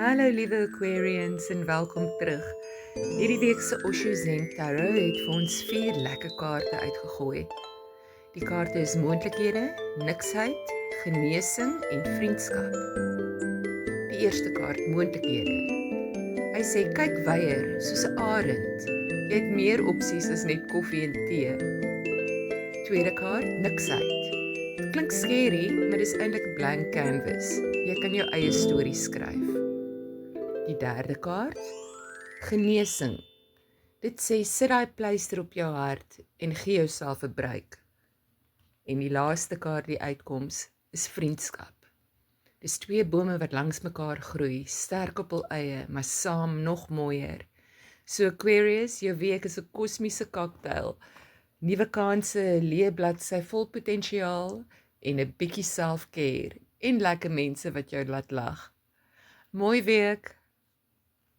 Hallo liewe Aquarians en welkom terug. Hierdie week se Osho Zen Tarot het vir ons 4 lekker kaarte uitgegooi. Die kaarte is moontlikhede, niksheid, genesing en vriendskap. Die eerste kaart, moontlikhede. Hy sê kyk weier soos 'n arend. Jy het meer opsies as net koffie en tee. Tweede kaart, niksheid. Dit klink skerry, maar dis eintlik 'n blank canvas. Jy kan jou eie storie skryf. Die derde kaart, genesing. Dit sê sit daai pleister op jou hart en gee jouself 'n breek. En die laaste kaart, die uitkoms, is vriendskap. Dis twee bome wat langs mekaar groei, sterk op hul eie, maar saam nog mooier. So Aquarius, jou week is 'n kosmiese koktail. Nuwe kanse, 'n leë bladsy vol potensiaal en 'n bietjie self-care en lekker mense wat jou laat lag. Mooi week.